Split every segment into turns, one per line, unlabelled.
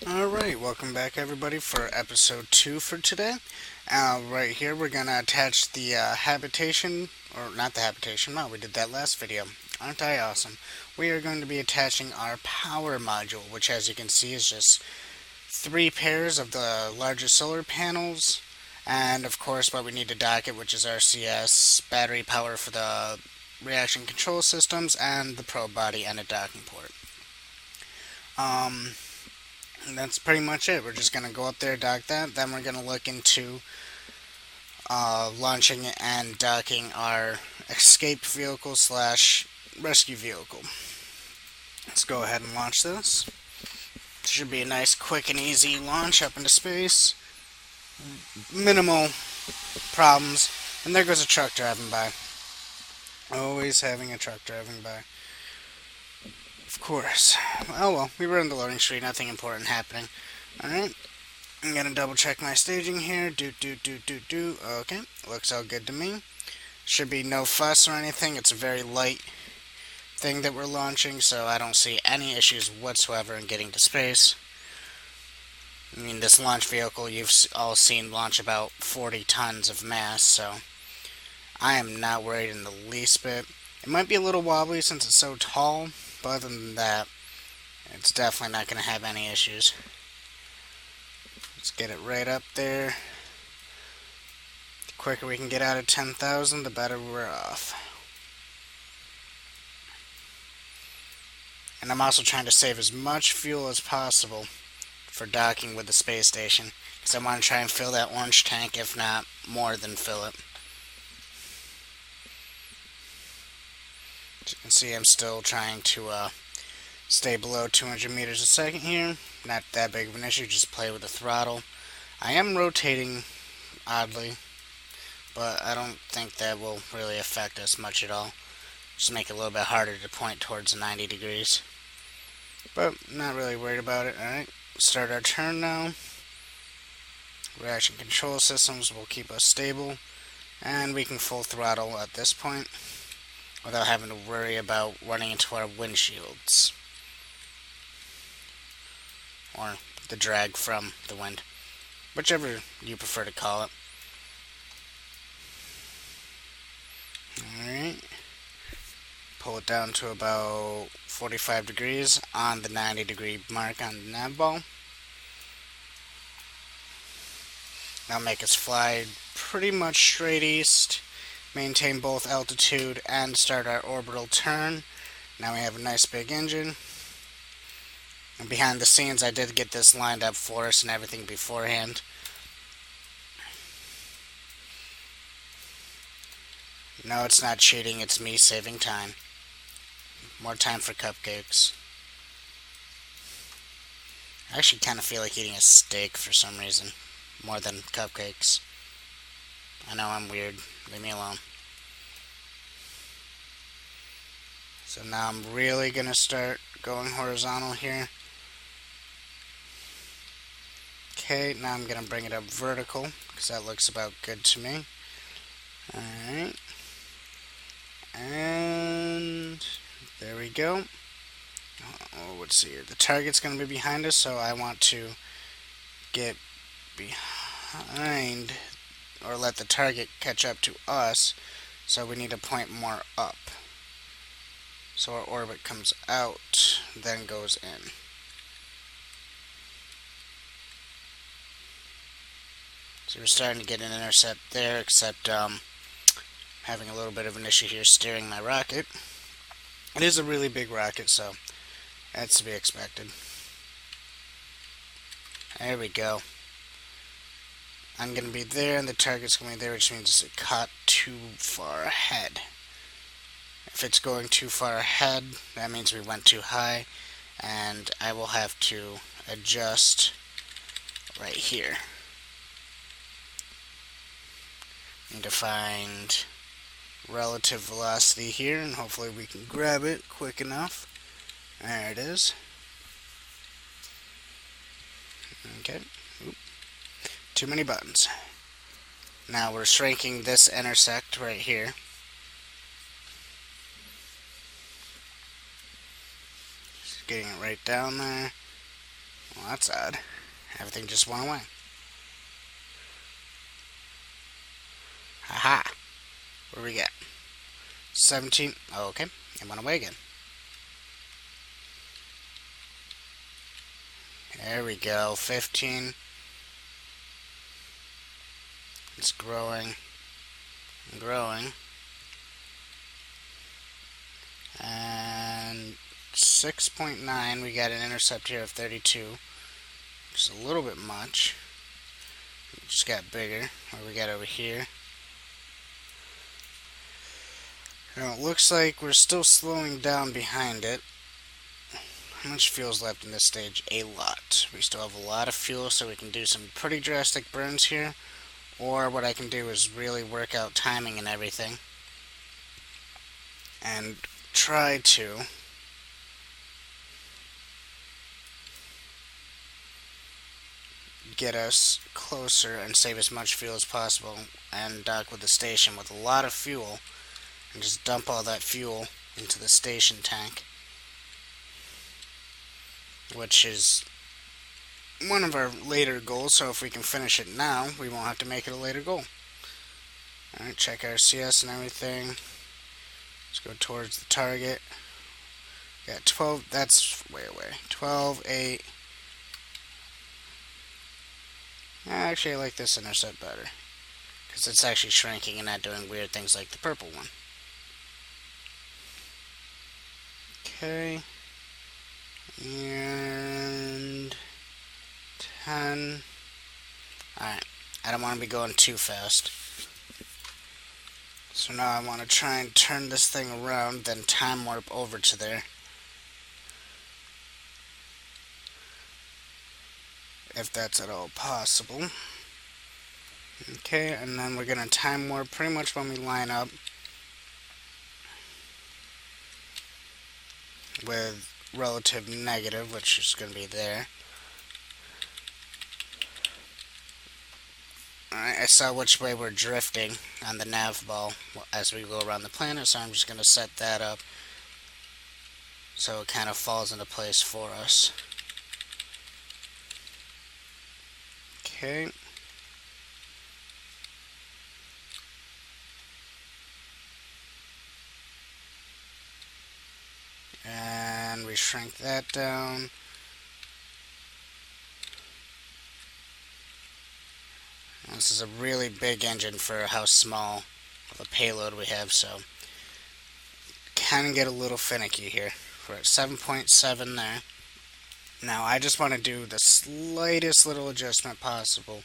Alright, welcome back everybody for episode 2 for today. Right here we're going to attach the habitation, or not the habitation, no, we did that last video. Aren't I awesome? We are going to be attaching our power module, which as you can see is just 3 pairs of the largest solar panels, and of course what we need to dock it, which is RCS, battery power for the reaction control systems, and the probe body and a docking port. That's pretty much it. We're just going to go up there, dock that. Then we're going to look into launching and docking our escape vehicle slash rescue vehicle. Let's go ahead and launch this. It should be a nice, quick, and easy launch up into space. Minimal problems. And there goes a truck driving by. Always having a truck driving by. Of course. Oh well, we were in the loading screen, nothing important happening. Alright, I'm gonna double check my staging here. Okay, looks all good to me. Should be no fuss or anything. It's a very light thing that we're launching, so I don't see any issues whatsoever in getting to space. I mean, this launch vehicle you've all seen launch about 40 tons of mass, so I am not worried in the least bit. It might be a little wobbly since it's so tall, but other than that, it's definitely not going to have any issues. Let's get it right up there. The quicker we can get out of 10,000, the better we're off. And I'm also trying to save as much fuel as possible for docking with the space station, because I want to try and fill that orange tank, if not more than fill it. As you can see, I'm still trying to stay below 200 meters a second here. Not that big of an issue, just play with the throttle. I am rotating oddly, but I don't think that will really affect us much at all. Just make it a little bit harder to point towards 90 degrees. But not really worried about it. Alright, start our turn now. Reaction control systems will keep us stable, and we can full throttle at this point without having to worry about running into our windshields or the drag from the wind, whichever you prefer to call it. Alright, pull it down to about 45 degrees on the 90 degree mark on the nav ball. Now make us fly pretty much straight east, maintain both altitude, and start our orbital turn. Now we have a nice big engine. And behind the scenes, I did get this lined up for us and everything beforehand. No, it's not cheating, it's me saving time. More time for cupcakes. I actually kind of feel like eating a steak for some reason, more than cupcakes. I know I'm weird, leave me alone. So now I'm really going to start going horizontal here. Okay, now I'm going to bring it up vertical, because that looks about good to me. Alright. And there we go. Oh, let's see here. The target's going to be behind us, so I want to get behind, or let the target catch up to us, so we need to point more up. So our orbit comes out, then goes in. So we're starting to get an intercept there, except having a little bit of an issue here steering my rocket. It is a really big rocket, so that's to be expected. There we go. I'm going to be there, and the target's going to be there, which means it's caught too far ahead. If it's going too far ahead, that means we went too high, and I will have to adjust right here. Need to find relative velocity here, and hopefully we can grab it quick enough. There it is. Okay. Oop. Too many buttons. Now we're shrinking this intersect right here. Just getting it right down there. Well, that's odd. Everything just went away. Haha. What do we get? 17. Oh, okay. It went away again. There we go. 15. It's growing and growing. And 6.9. We got an intercept here of 32. Just a little bit much. It just got bigger. What do we got over here? Now it looks like we're still slowing down behind it. How much fuel's left in this stage? A lot. We still have a lot of fuel, so we can do some pretty drastic burns here. Or what I can do is really work out timing and everything. And try to get us closer and save as much fuel as possible and dock with the station with a lot of fuel and just dump all that fuel into the station tank, which is one of our later goals. So if we can finish it now, we won't have to make it a later goal. Alright, check our CS and everything. Let's go towards the target. Got 12, that's way away. 12, 8. Actually, I like this intercept better, because it's actually shrinking and not doing weird things like the purple one. Okay. And 10. Alright. I don't want to be going too fast. So now I want to try and turn this thing around, then time warp over to there. If that's at all possible. Okay, and then we're going to time warp pretty much when we line up with relative negative, which is going to be there. Alright, I saw which way we're drifting on the nav ball as we go around the planet, so I'm just going to set that up so it kind of falls into place for us. Okay. And we shrink that down. This is a really big engine for how small of a payload we have, so kind of get a little finicky here. We're at 7.7 there. Now I just want to do the slightest little adjustment possible,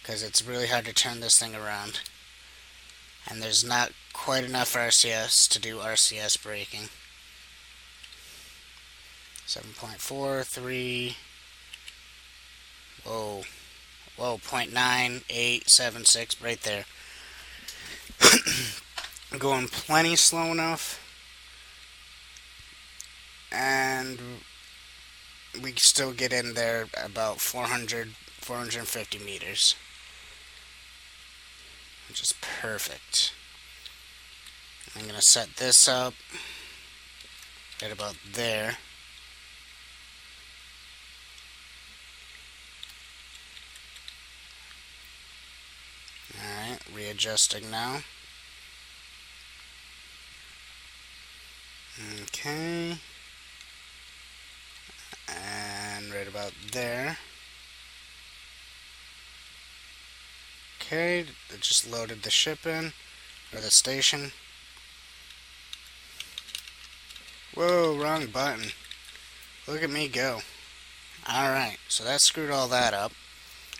because it's really hard to turn this thing around. And there's not quite enough RCS to do RCS braking. 7.4, 3. Whoa. Whoa, 0.9876 right there. Going plenty slow enough. And we still get in there about 450 meters. Which is perfect. I'm going to set this up right about there. Alright, readjusting now. Okay. And right about there. Okay, it just loaded the ship in, or the station. Whoa, wrong button. Look at me go. Alright, so that screwed all that up.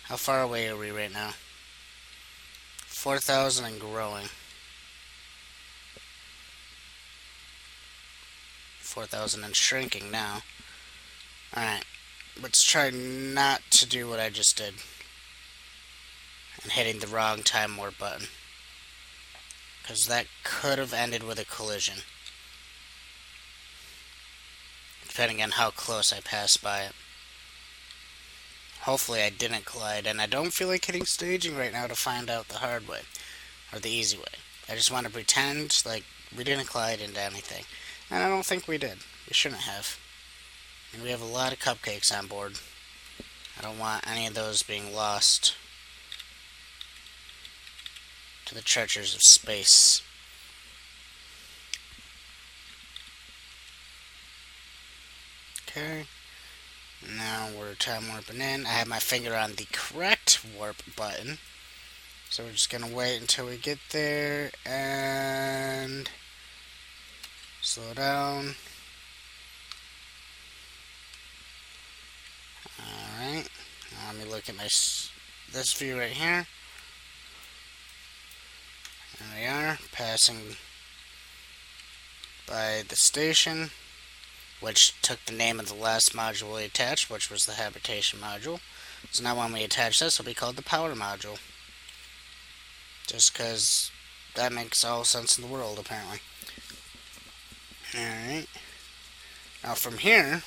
How far away are we right now? 4,000 and growing. 4,000 and shrinking now. Alright, let's try not to do what I just did. And hitting the wrong time warp button. Because that could have ended with a collision. Depending on how close I passed by it. Hopefully I didn't collide, and I don't feel like hitting staging right now to find out the hard way, or the easy way. I just want to pretend like we didn't collide into anything, and I don't think we did. We shouldn't have. And we have a lot of cupcakes on board. I don't want any of those being lost to the treasures of space. Okay. Now we're time warping in. I have my finger on the correct warp button. So we're just gonna wait until we get there and slow down. Alright. Now let me look at this view right here. There we are, passing by the station, which took the name of the last module we attached, which was the habitation module. So now when we attach this, it'll be called the power module. Just because that makes all sense in the world, apparently. Alright. Now from here,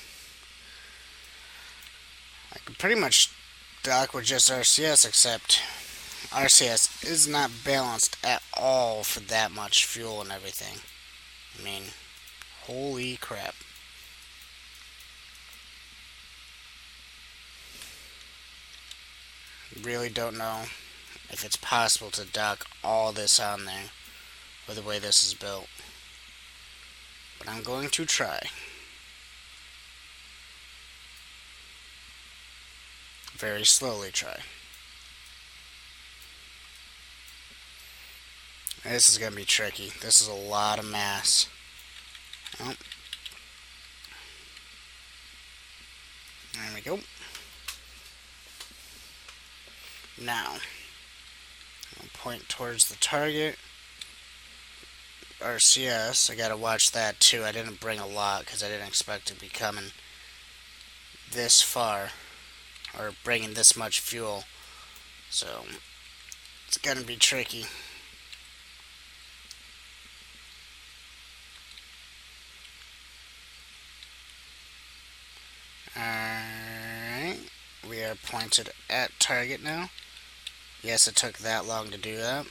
I can pretty much dock with just RCS, except RCS is not balanced at all for that much fuel and everything. I mean, holy crap. Really don't know if it's possible to dock all this on there with the way this is built. But I'm going to try. Very slowly try. This is going to be tricky. This is a lot of mass. Oh. There we go. Now, I'll point towards the target. RCS, I gotta watch that too. I didn't bring a lot because I didn't expect to be coming this far or bringing this much fuel. So, it's gonna be tricky. Alright, we are pointed at target now. Yes, it took that long to do that.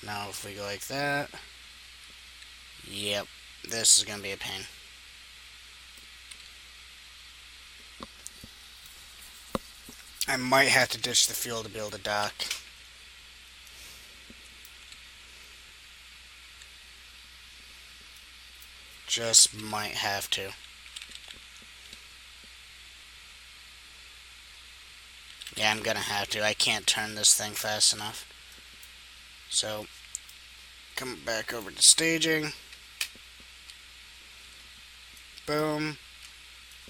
Now if we go like that, yep, this is going to be a pain. I might have to ditch the fuel to be able to dock. Just might have to. Yeah, I'm gonna have to. I can't turn this thing fast enough. So, come back over to staging. Boom.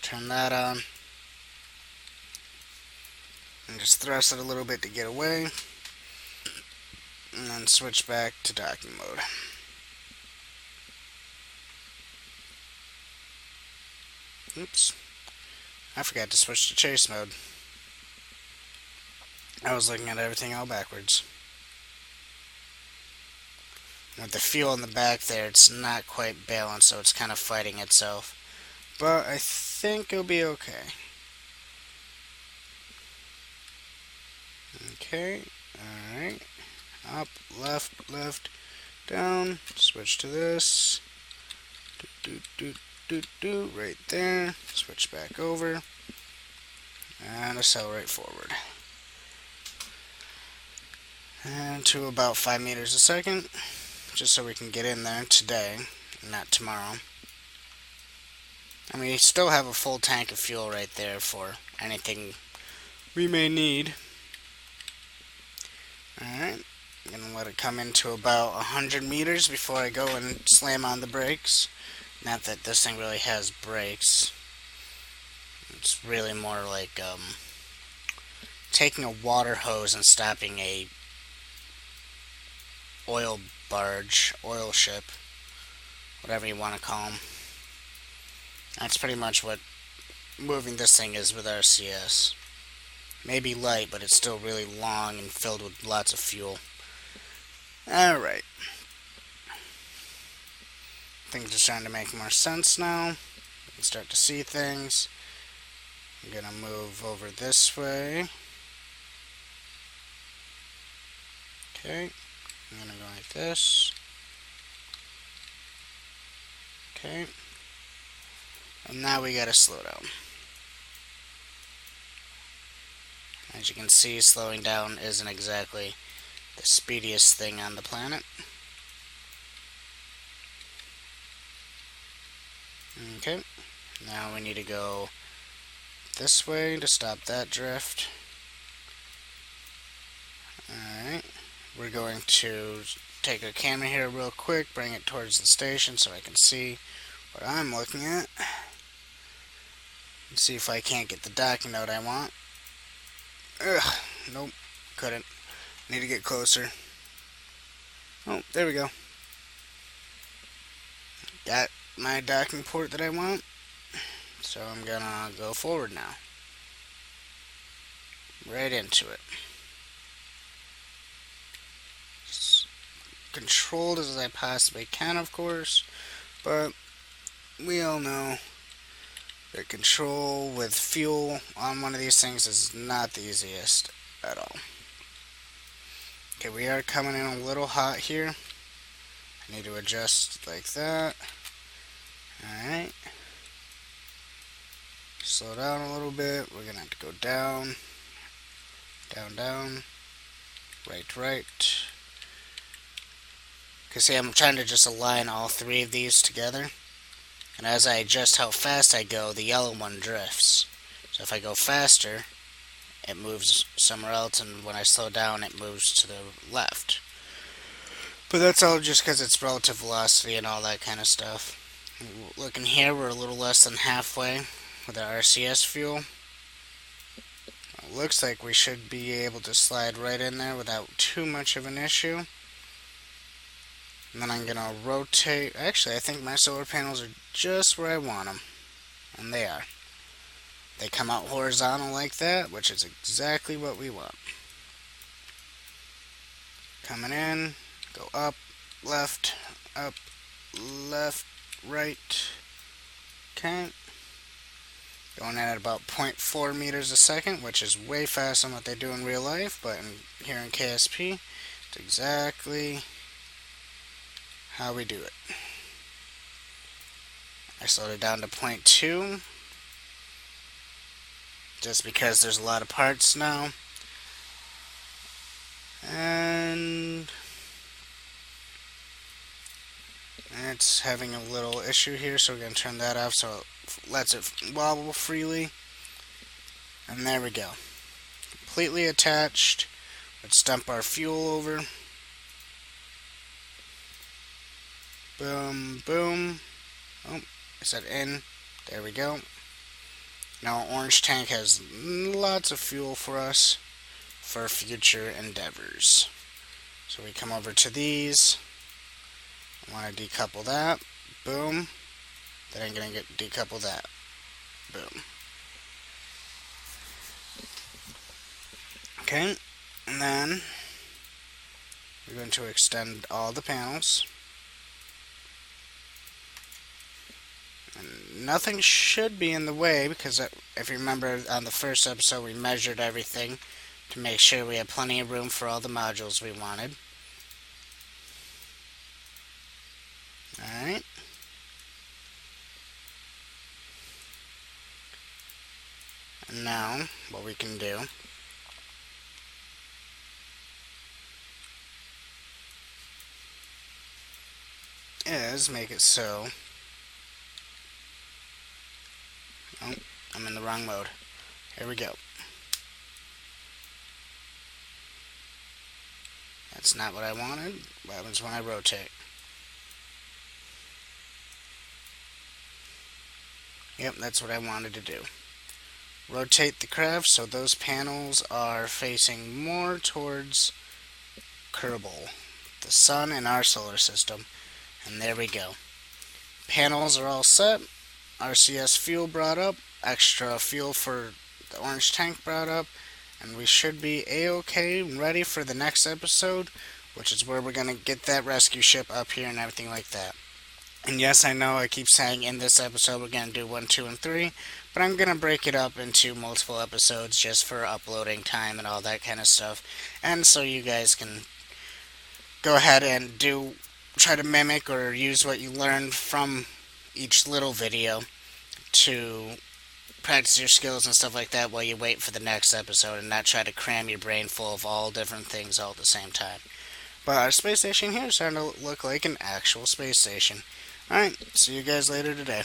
Turn that on. And just thrust it a little bit to get away. And then switch back to docking mode. Oops. I forgot to switch to chase mode. I was looking at everything all backwards. With the fuel in the back there, it's not quite balanced, so it's kind of fighting itself. But I think it'll be okay. Okay, alright. Up, left, down. Switch to this. Right there. Switch back over. And accelerate forward. And to about 5 meters a second. Just so we can get in there today, not tomorrow. And we still have a full tank of fuel right there for anything we may need. Alright, I'm going to let it come into about 100 meters before I go and slam on the brakes. Not that this thing really has brakes. It's really more like taking a water hose and stopping a oil barge, oil ship, whatever you want to call them. That's pretty much what moving this thing is with RCS. Maybe light, but it's still really long and filled with lots of fuel. Alright. Things are starting to make more sense now. We can start to see things. I'm going to move over this way. Okay. I'm going to go like this. Okay. And now we got to slow down. As you can see, slowing down isn't exactly the speediest thing on the planet. Okay, now we need to go this way to stop that drift. Alright, we're going to take our camera here real quick, bring it towards the station so I can see what I'm looking at. See if I can't get the docking node I want. Ugh, nope, couldn't. Need to get closer. Oh, there we go. Got my docking port that I want. So I'm gonna go forward now. Right into it. As controlled as I possibly can, of course. But we all know that control with fuel on one of these things is not the easiest at all. Okay, we are coming in a little hot here. I need to adjust like that. Alright. Slow down a little bit. We're going to have to go down. Down, down. Right, right. Because see, I'm trying to just align all three of these together. And as I adjust how fast I go, the yellow one drifts. So if I go faster, it moves somewhere else, and when I slow down, it moves to the left. But that's all just because it's relative velocity and all that kind of stuff. Looking here, we're a little less than halfway with our RCS fuel. It looks like we should be able to slide right in there without too much of an issue. And then I'm going to rotate. Actually, I think my solar panels are just where I want them. And they are. They come out horizontal like that, which is exactly what we want. Coming in, go up, left, right. Okay. Going in at about 0.4 meters a second, which is way faster than what they do in real life, but here in KSP, it's exactly how we do it. I slowed it down to 0.2, just because there's a lot of parts now. And it's having a little issue here, so we're going to turn that off so it lets it wobble freely. And there we go. Completely attached. Let's dump our fuel over. Boom, boom. Oh, I said in. There we go. Now our orange tank has lots of fuel for us for future endeavors. So we come over to these. I want to decouple that. Boom. Then I'm going to decouple that. Boom. Okay. And then we're going to extend all the panels. And nothing should be in the way, because if you remember on the first episode we measured everything to make sure we had plenty of room for all the modules we wanted. Alright. And now what we can do is make it so. Oh, I'm in the wrong mode. Here we go. That's not what I wanted. What happens when I rotate? Yep, that's what I wanted to do. Rotate the craft so those panels are facing more towards Kerbal, the sun in our solar system. And there we go. Panels are all set. RCS fuel brought up. Extra fuel for the orange tank brought up. And we should be A-okay, ready for the next episode, which is where we're going to get that rescue ship up here and everything like that. And yes, I know I keep saying in this episode we're going to do 1, 2, and 3, but I'm going to break it up into multiple episodes just for uploading time and all that kind of stuff. And so you guys can go ahead and try to mimic or use what you learned from each little video to practice your skills and stuff like that while you wait for the next episode and not try to cram your brain full of all different things all at the same time. But our space station here is starting to look like an actual space station. Alright, see you guys later today.